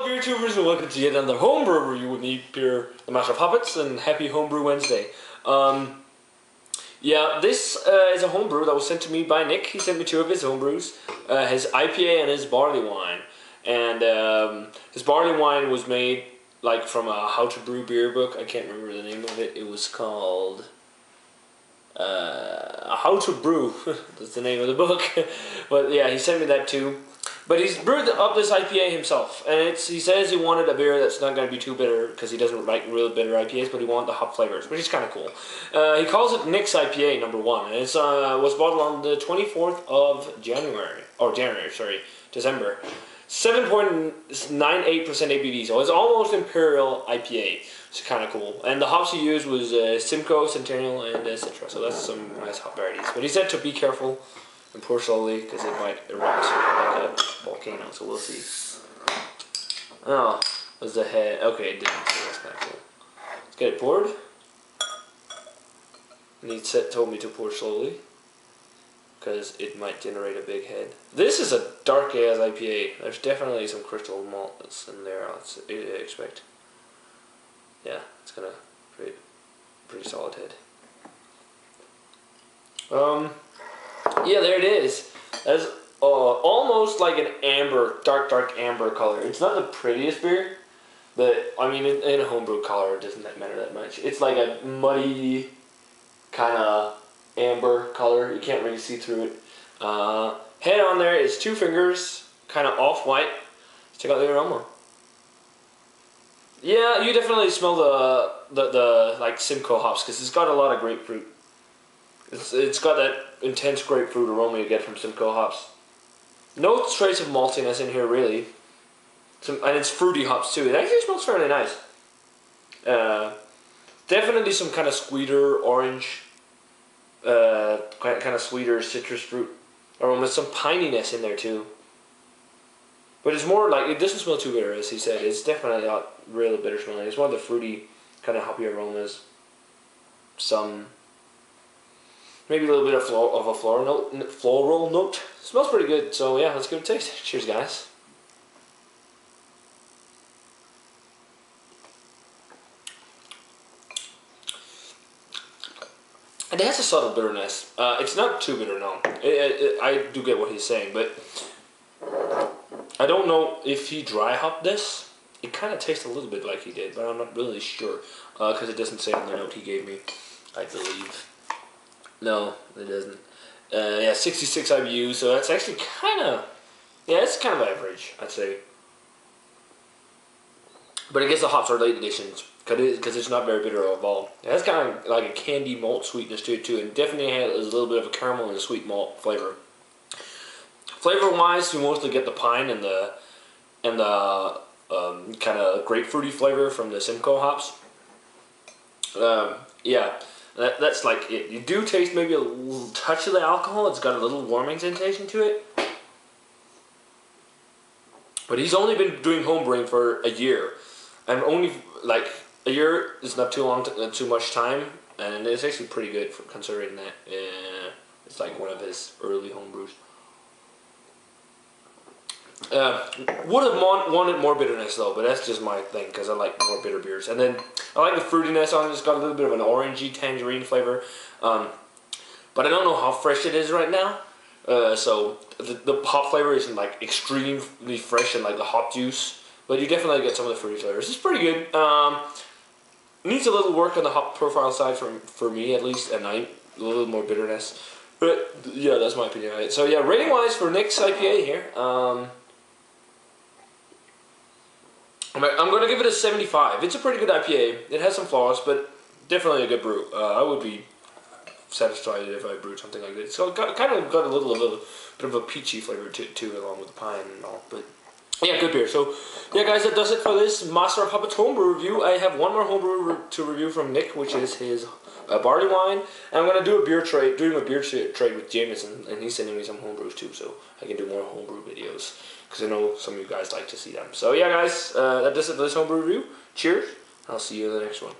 beer tubers, and welcome to yet another homebrew review with me, Pierre, the Master of Hoppets, and happy Homebrew Wednesday. Yeah, this is a homebrew that was sent to me by Nick. He sent me two of his homebrews, his IPA and his barley wine. And his barley wine was made like from a How to Brew beer book. I can't remember the name of it. It was called How to Brew. That's the name of the book. But yeah, he sent me that too. But he's brewed up this IPA himself, and he says he wanted a beer that's not going to be too bitter because he doesn't like real bitter IPAs, but he wanted the hop flavors, which is kind of cool. He calls it Nick's IPA #1, and it was bottled on the 24th of December. 7.98% ABV, so it's almost Imperial IPA. It's kind of cool. And the hops he used was Simcoe, Centennial, and Citra, so that's some nice hop varieties. But he said to be careful and pour slowly because it might erupt like a volcano, so we'll see. Oh, was the head. Okay, it didn't, so that's kind of cool. Let's get it poured. And he told me to pour slowly because it might generate a big head. This is a dark ass IPA. There's definitely some crystal malt that's in there, I expect. Yeah, it's gonna create a pretty solid head. Yeah, there it is. That's almost like an amber, dark amber color. It's not the prettiest beer, but I mean, in a homebrew color, it doesn't matter that much. It's like a muddy kind of amber color. You can't really see through it. Head on there is 2 fingers, kind of off-white. Let's check out the aroma. Yeah, you definitely smell the like Simcoe hops because it's got a lot of grapefruit. It's got that intense grapefruit aroma you get from Simcoe hops. No trace of maltiness in here really. And it's fruity hops too. It actually smells fairly nice. Definitely some kind of sweeter orange, kind of sweeter citrus fruit aroma. Some pininess in there too. But it's more like, it doesn't smell too bitter, as he said. It's definitely not really bitter smelling. It's more of the fruity kind of hoppy aromas. Some maybe a little bit of a floral note. Smells pretty good, so yeah, let's give it a taste. Cheers, guys. And it has a subtle bitterness. It's not too bitter, no. I do get what he's saying, but I don't know if he dry hopped this. It kind of tastes a little bit like he did, but I'm not really sure because it doesn't say on the note he gave me, I believe. No, it doesn't. Yeah, 66 IBU, so that's actually kind of, yeah, it's kind of average, I'd say. But I guess the hops are late additions, because it's not very bitter at all. It has kind of like a candy malt sweetness to it too, and definitely has a little bit of a caramel and a sweet malt flavor. Flavor-wise, you mostly get the pine and the kind of grapefruity flavor from the Simcoe hops. Yeah. That's like it. You do taste maybe a little touch of the alcohol. It's got a little warming sensation to it. But he's only been doing homebrewing for a year. And only, like, a year is not too long, too much time. And it's actually pretty good for considering that. It's like one of his early homebrews. Would have wanted more bitterness though, but that's just my thing because I like more bitter beers. And then I like the fruitiness on it. It's got a little bit of an orangey tangerine flavor, but I don't know how fresh it is right now. So the hop flavor isn't like extremely fresh and like the hop juice, but you definitely get some of the fruity flavors. It's pretty good. Needs a little work on the hop profile side for me at least, and a little more bitterness. But yeah, that's my opinion on it. So yeah, rating wise for Nick's IPA here. I'm going to give it a 75. It's a pretty good IPA. It has some flaws, but definitely a good brew. I would be satisfied if I brewed something like this. So it kind of got a little bit of a peachy flavor to it too, along with the pine and all. But yeah, good beer. So yeah, guys, that does it for this Master of Hoppets homebrew review. I have one more homebrew to review from Nick, which is his barley wine. And I'm going to do a beer trade with Jameson, and he's sending me some homebrews too, so I can do more homebrew videos. Because I know some of you guys like to see them. So yeah, guys, that does it for this homebrew review. Cheers. I'll see you in the next one.